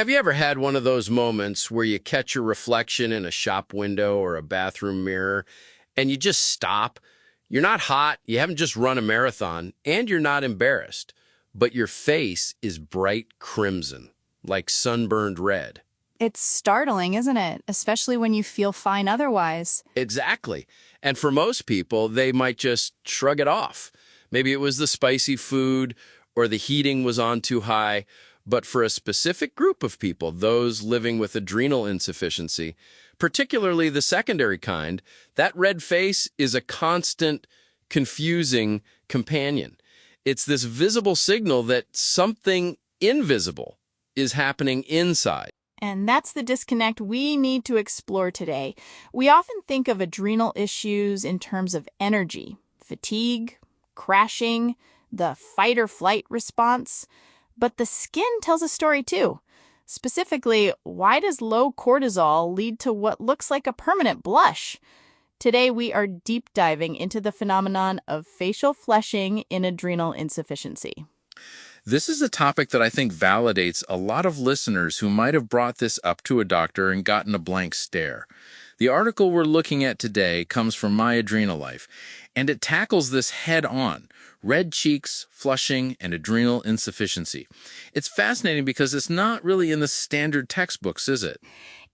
Have you ever had one of those moments where you catch your reflection in a shop window or a bathroom mirror and you just stop? You're not hot, you haven't just run a marathon, and you're not embarrassed, but your face is bright crimson, like sunburned red. It's startling, isn't it? Especially when you feel fine otherwise. Exactly. And for most people, they might just shrug it off. Maybe it was the spicy food or the heating was on too high. But for a specific group of people, those living with adrenal insufficiency, particularly the secondary kind, that red face is a constant, confusing companion. It's this visible signal that something invisible is happening inside. And that's the disconnect we need to explore today. We often think of adrenal issues in terms of energy, fatigue, crashing, the fight or flight response. But the skin tells a story too. Specifically, why does low cortisol lead to what looks like a permanent blush? Today, we are deep diving into the phenomenon of facial flushing in adrenal insufficiency. This is a topic that I think validates a lot of listeners who might have brought this up to a doctor and gotten a blank stare. The article we're looking at today comes from My Adrenal Life, and it tackles this head-on: red cheeks, flushing, and adrenal insufficiency. It's fascinating because it's not really in the standard textbooks, is it?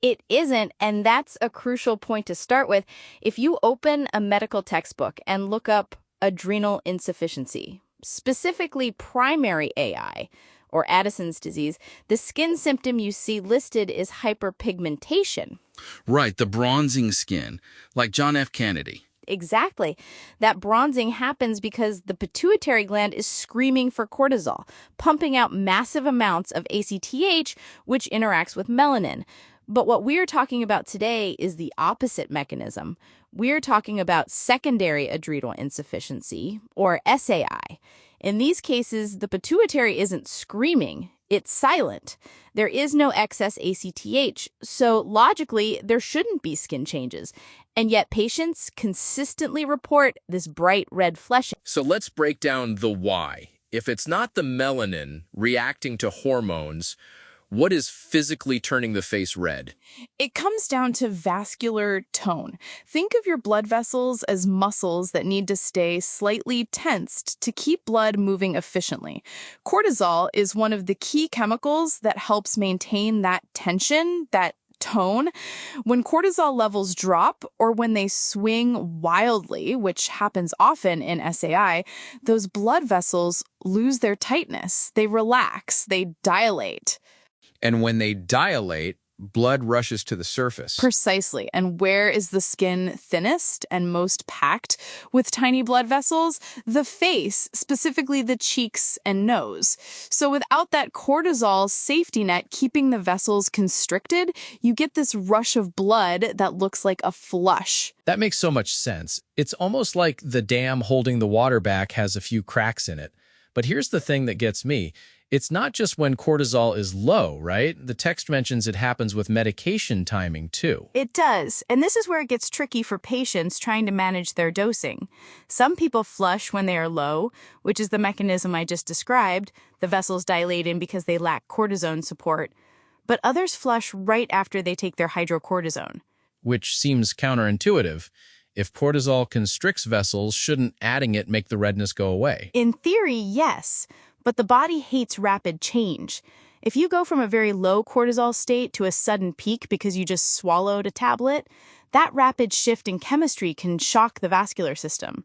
It isn't, and that's a crucial point to start with. If you open a medical textbook and look up adrenal insufficiency, specifically primary AI, or Addison's disease, the skin symptom you see listed is hyperpigmentation. Right, the bronzing skin, like John F. Kennedy. Exactly. That bronzing happens because the pituitary gland is screaming for cortisol, pumping out massive amounts of ACTH, which interacts with melanin. But what we're talking about today is the opposite mechanism. We're talking about secondary adrenal insufficiency, or SAI. In these cases, the pituitary isn't screaming, it's silent. There is no excess ACTH, so logically, there shouldn't be skin changes. And yet patients consistently report this bright red flushing. So let's break down the why. If it's not the melanin reacting to hormones, what is physically turning the face red? It comes down to vascular tone. Think of your blood vessels as muscles that need to stay slightly tensed to keep blood moving efficiently. Cortisol is one of the key chemicals that helps maintain that tension, that tone. When cortisol levels drop or when they swing wildly, which happens often in SAI, those blood vessels lose their tightness. They relax, they dilate. And when they dilate, blood rushes to the surface. Precisely. And where is the skin thinnest and most packed with tiny blood vessels? The face, specifically the cheeks and nose. So without that cortisol safety net keeping the vessels constricted, you get this rush of blood that looks like a flush. That makes so much sense. It's almost like the dam holding the water back has a few cracks in it. But here's the thing that gets me. It's not just when cortisol is low, right? The text mentions it happens with medication timing, too. It does, and this is where it gets tricky for patients trying to manage their dosing. Some people flush when they are low, which is the mechanism I just described. The vessels dilate in because they lack cortisone support. But others flush right after they take their hydrocortisone. Which seems counterintuitive. If cortisol constricts vessels, shouldn't adding it make the redness go away? In theory, yes. But the body hates rapid change. If you go from a very low cortisol state to a sudden peak because you just swallowed a tablet, that rapid shift in chemistry can shock the vascular system.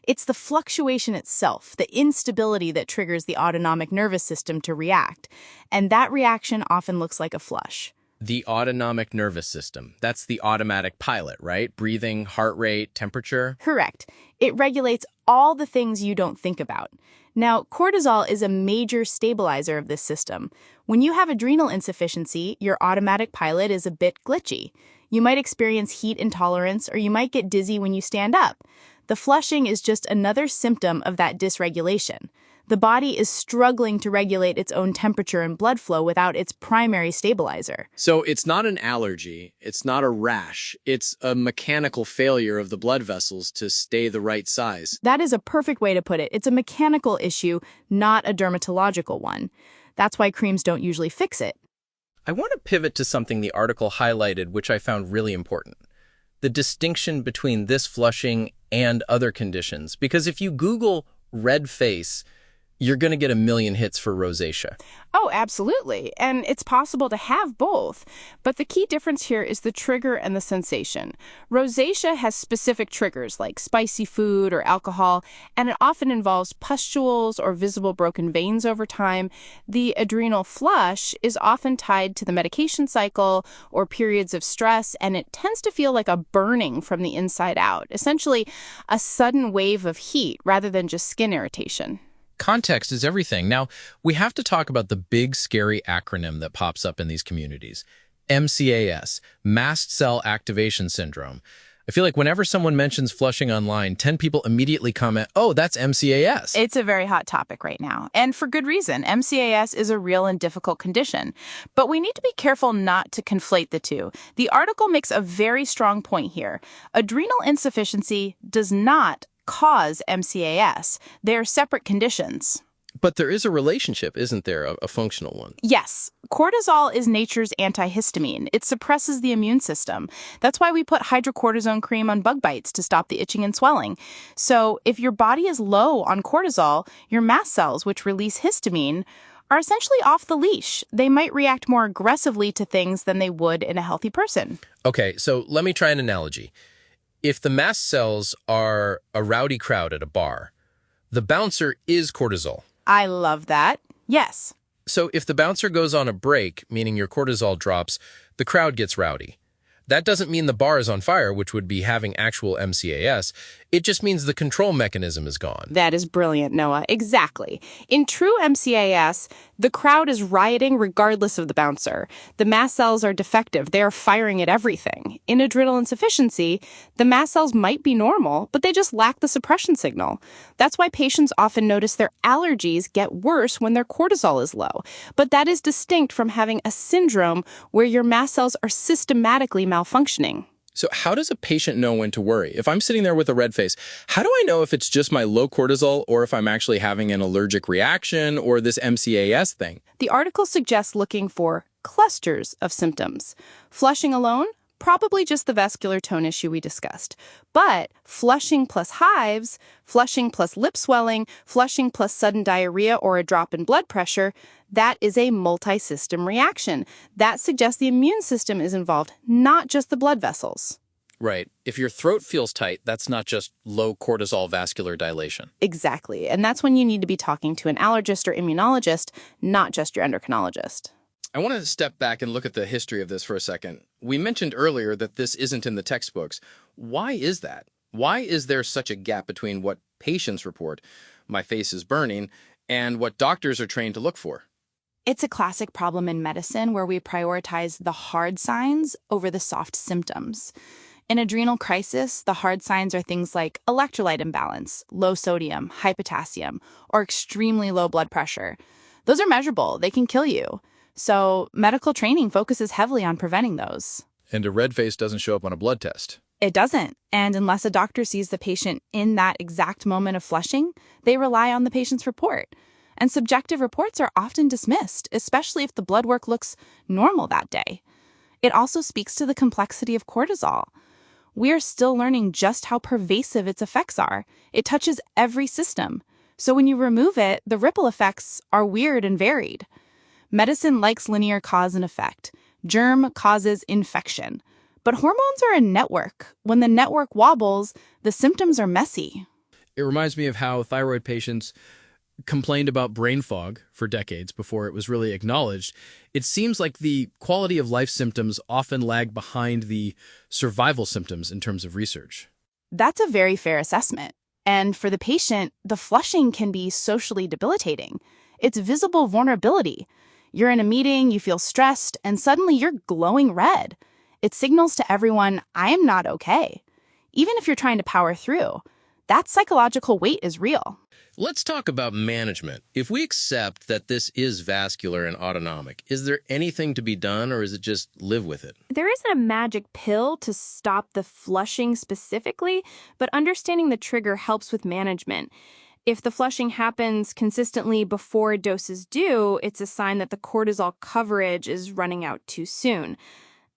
It's the fluctuation itself, the instability that triggers the autonomic nervous system to react, and that reaction often looks like a flush. The autonomic nervous system. That's the automatic pilot, right? Breathing, heart rate, temperature. Correct. It regulates all the things you don't think about. Now, cortisol is a major stabilizer of this system. When you have adrenal insufficiency, your automatic pilot is a bit glitchy. You might experience heat intolerance, or you might get dizzy when you stand up. The flushing is just another symptom of that dysregulation. The body is struggling to regulate its own temperature and blood flow without its primary stabilizer. So it's not an allergy, it's not a rash, it's a mechanical failure of the blood vessels to stay the right size. That is a perfect way to put it. It's a mechanical issue, not a dermatological one. That's why creams don't usually fix it. I want to pivot to something the article highlighted, which I found really important. The distinction between this flushing and other conditions. Because if you Google red face, you're going to get a million hits for rosacea. Oh, absolutely. And it's possible to have both. But the key difference here is the trigger and the sensation. Rosacea has specific triggers like spicy food or alcohol, and it often involves pustules or visible broken veins over time. The adrenal flush is often tied to the medication cycle or periods of stress, and it tends to feel like a burning from the inside out, essentially a sudden wave of heat rather than just skin irritation. Context is everything. Now, we have to talk about the big, scary acronym that pops up in these communities. MCAS, Mast Cell Activation Syndrome. I feel like whenever someone mentions flushing online, 10 people immediately comment, oh, that's MCAS. It's a very hot topic right now, and for good reason. MCAS is a real and difficult condition, but we need to be careful not to conflate the two. The article makes a very strong point here. Adrenal insufficiency does not cause MCAS. They're separate conditions. But there is a relationship, isn't there? A functional one. Yes. Cortisol is nature's antihistamine. It suppresses the immune system. That's why we put hydrocortisone cream on bug bites to stop the itching and swelling. So if your body is low on cortisol, your mast cells, which release histamine, are essentially off the leash. They might react more aggressively to things than they would in a healthy person. Okay, so let me try an analogy. If the mast cells are a rowdy crowd at a bar, the bouncer is cortisol. I love that. Yes. So if the bouncer goes on a break, meaning your cortisol drops, the crowd gets rowdy. That doesn't mean the bar is on fire, which would be having actual MCAS. It just means the control mechanism is gone. That is brilliant, Noah. Exactly. In true MCAS, the crowd is rioting regardless of the bouncer. The mast cells are defective. They are firing at everything. In adrenal insufficiency, the mast cells might be normal, but they just lack the suppression signal. That's why patients often notice their allergies get worse when their cortisol is low. But that is distinct from having a syndrome where your mast cells are systematically malfunctioning. So how does a patient know when to worry? If I'm sitting there with a red face, how do I know if it's just my low cortisol or if I'm actually having an allergic reaction or this MCAS thing? The article suggests looking for clusters of symptoms. Flushing alone, probably just the vascular tone issue we discussed. But flushing plus hives, flushing plus lip swelling, flushing plus sudden diarrhea or a drop in blood pressure, that is a multi-system reaction. That suggests the immune system is involved, not just the blood vessels. Right. If your throat feels tight, that's not just low cortisol vascular dilation. Exactly. And that's when you need to be talking to an allergist or immunologist, not just your endocrinologist. I want to step back and look at the history of this for a second. We mentioned earlier that this isn't in the textbooks. Why is that? Why is there such a gap between what patients report, my face is burning, and what doctors are trained to look for? It's a classic problem in medicine where we prioritize the hard signs over the soft symptoms. In adrenal crisis, the hard signs are things like electrolyte imbalance, low sodium, high potassium, or extremely low blood pressure. Those are measurable. They can kill you. So medical training focuses heavily on preventing those. And a red face doesn't show up on a blood test. It doesn't. And unless a doctor sees the patient in that exact moment of flushing, they rely on the patient's report. And subjective reports are often dismissed, especially if the blood work looks normal that day. It also speaks to the complexity of cortisol. We're still learning just how pervasive its effects are. It touches every system. So when you remove it, the ripple effects are weird and varied. Medicine likes linear cause and effect. Germ causes infection. But hormones are a network. When the network wobbles, the symptoms are messy. It reminds me of how thyroid patients complained about brain fog for decades before it was really acknowledged. It seems like the quality of life symptoms often lag behind the survival symptoms in terms of research. That's a very fair assessment. And for the patient, the flushing can be socially debilitating. It's visible vulnerability. You're in a meeting, you feel stressed, and suddenly you're glowing red. It signals to everyone, I am not okay. Even if you're trying to power through, that psychological weight is real. Let's talk about management. If we accept that this is vascular and autonomic, is there anything to be done or is it just live with it? There isn't a magic pill to stop the flushing specifically, but understanding the trigger helps with management. If the flushing happens consistently before doses due, it's a sign that the cortisol coverage is running out too soon.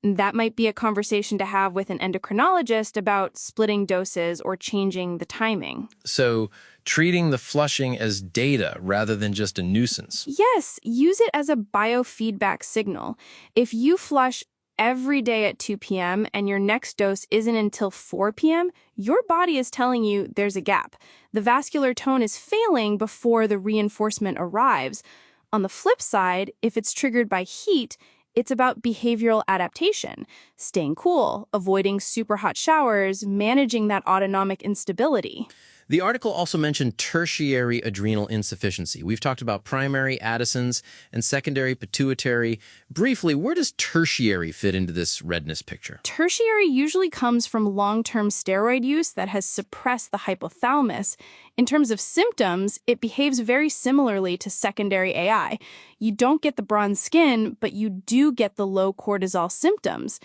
That might be a conversation to have with an endocrinologist about splitting doses or changing the timing. So treating the flushing as data rather than just a nuisance. Yes, use it as a biofeedback signal. If you flush every day at 2 p.m. and your next dose isn't until 4 p.m., your body is telling you there's a gap. The vascular tone is failing before the reinforcement arrives. On the flip side, if it's triggered by heat, it's about behavioral adaptation, staying cool, avoiding super hot showers, managing that autonomic instability. The article also mentioned tertiary adrenal insufficiency. We've talked about primary Addison's and secondary pituitary. Briefly, where does tertiary fit into this redness picture? Tertiary usually comes from long-term steroid use that has suppressed the hypothalamus. In terms of symptoms, it behaves very similarly to secondary AI. You don't get the bronze skin, but you do get the low cortisol symptoms.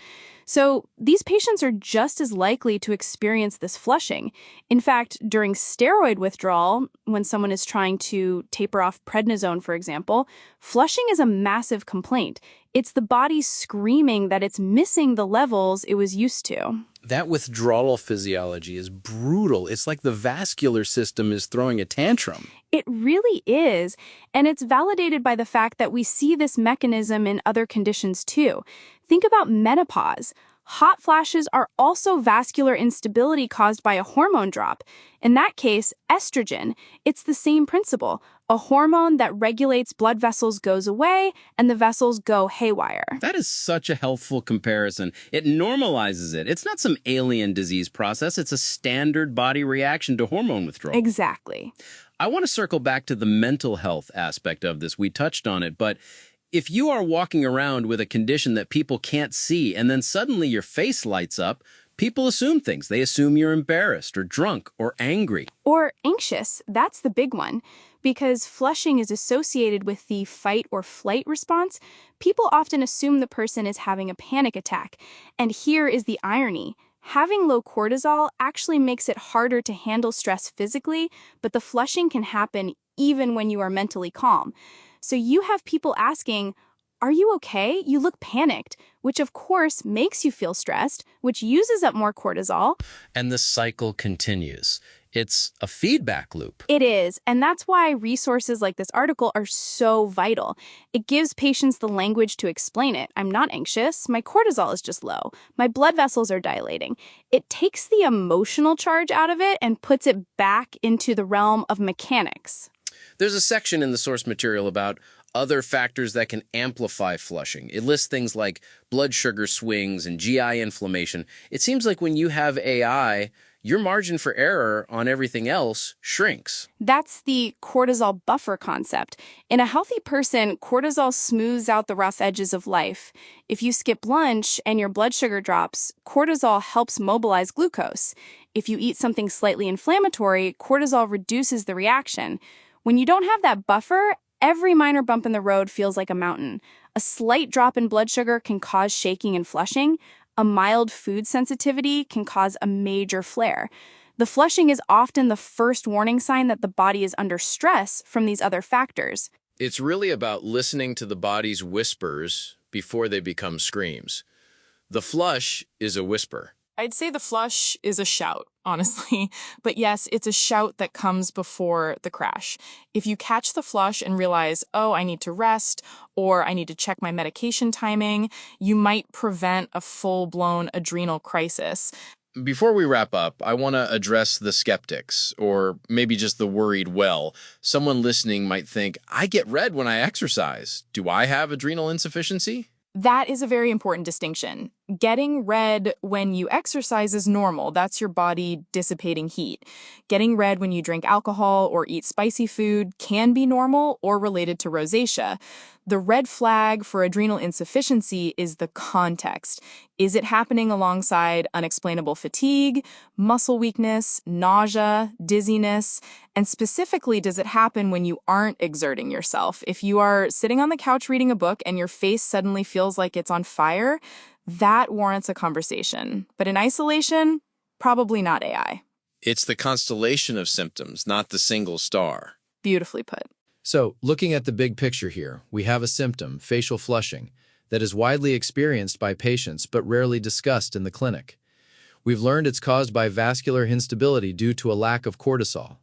So these patients are just as likely to experience this flushing. In fact, during steroid withdrawal, when someone is trying to taper off prednisone, for example, flushing is a massive complaint. It's the body screaming that it's missing the levels it was used to. That withdrawal physiology is brutal. It's like the vascular system is throwing a tantrum. It really is, and it's validated by the fact that we see this mechanism in other conditions too. Think about menopause. Hot flashes are also vascular instability caused by a hormone drop. In that case, estrogen. It's the same principle. A hormone that regulates blood vessels goes away, and the vessels go haywire. That is such a helpful comparison. It normalizes it. It's not some alien disease process. It's a standard body reaction to hormone withdrawal. Exactly. I want to circle back to the mental health aspect of this. We touched on it, but if you are walking around with a condition that people can't see and then suddenly your face lights up, people assume things. They assume you're embarrassed or drunk or angry. Or anxious. That's the big one. Because flushing is associated with the fight or flight response, people often assume the person is having a panic attack. And here is the irony. Having low cortisol actually makes it harder to handle stress physically, but the flushing can happen even when you are mentally calm. So you have people asking, "Are you okay? You look panicked," which of course makes you feel stressed, which uses up more cortisol. And the cycle continues. It's a feedback loop. It is, and that's why resources like this article are so vital. It gives patients the language to explain it. I'm not anxious. My cortisol is just low. My blood vessels are dilating. It takes the emotional charge out of it and puts it back into the realm of mechanics. There's a section in the source material about other factors that can amplify flushing. It lists things like blood sugar swings and GI inflammation. It seems like when you have AI, your margin for error on everything else shrinks. That's the cortisol buffer concept. In a healthy person, cortisol smooths out the rough edges of life. If you skip lunch and your blood sugar drops, cortisol helps mobilize glucose. If you eat something slightly inflammatory, cortisol reduces the reaction. When you don't have that buffer, every minor bump in the road feels like a mountain. A slight drop in blood sugar can cause shaking and flushing. A mild food sensitivity can cause a major flare. The flushing is often the first warning sign that the body is under stress from these other factors. It's really about listening to the body's whispers before they become screams. The flush is a whisper. I'd say the flush is a shout, honestly. But yes, it's a shout that comes before the crash. If you catch the flush and realize, oh, I need to rest, or I need to check my medication timing, you might prevent a full-blown adrenal crisis. Before we wrap up, I want to address the skeptics, or maybe just the worried well. Someone listening might think, I get red when I exercise. Do I have adrenal insufficiency? That is a very important distinction. Getting red when you exercise is normal. That's your body dissipating heat. Getting red when you drink alcohol or eat spicy food can be normal or related to rosacea. The red flag for adrenal insufficiency is the context. Is it happening alongside unexplainable fatigue, muscle weakness, nausea, dizziness? And specifically, does it happen when you aren't exerting yourself? If you are sitting on the couch reading a book and your face suddenly feels like it's on fire, that warrants a conversation. But in isolation, probably not AI. It's the constellation of symptoms, not the single star. Beautifully put. So, looking at the big picture here, we have a symptom, facial flushing, that is widely experienced by patients but rarely discussed in the clinic. We've learned it's caused by vascular instability due to a lack of cortisol.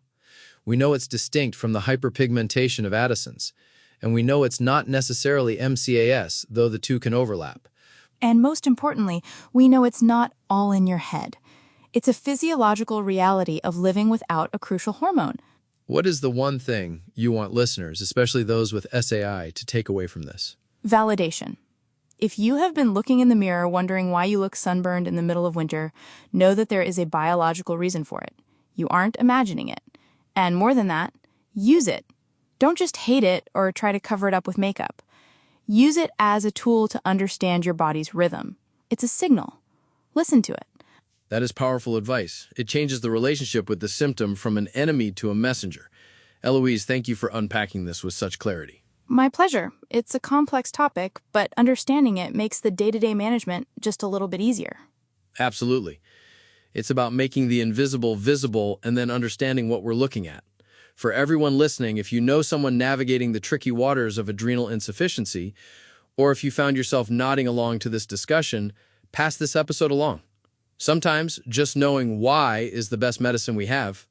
We know it's distinct from the hyperpigmentation of Addison's, and we know it's not necessarily MCAS, though the two can overlap. And most importantly, we know it's not all in your head. It's a physiological reality of living without a crucial hormone. What is the one thing you want listeners, especially those with SAI, to take away from this? Validation. If you have been looking in the mirror wondering why you look sunburned in the middle of winter, know that there is a biological reason for it. You aren't imagining it. And more than that, use it. Don't just hate it or try to cover it up with makeup. Use it as a tool to understand your body's rhythm. It's a signal. Listen to it. That is powerful advice. It changes the relationship with the symptom from an enemy to a messenger. Eloise, thank you for unpacking this with such clarity. My pleasure. It's a complex topic, but understanding it makes the day-to-day management just a little bit easier. Absolutely. It's about making the invisible visible and then understanding what we're looking at. For everyone listening, if you know someone navigating the tricky waters of adrenal insufficiency, or if you found yourself nodding along to this discussion, pass this episode along. Sometimes just knowing why is the best medicine we have.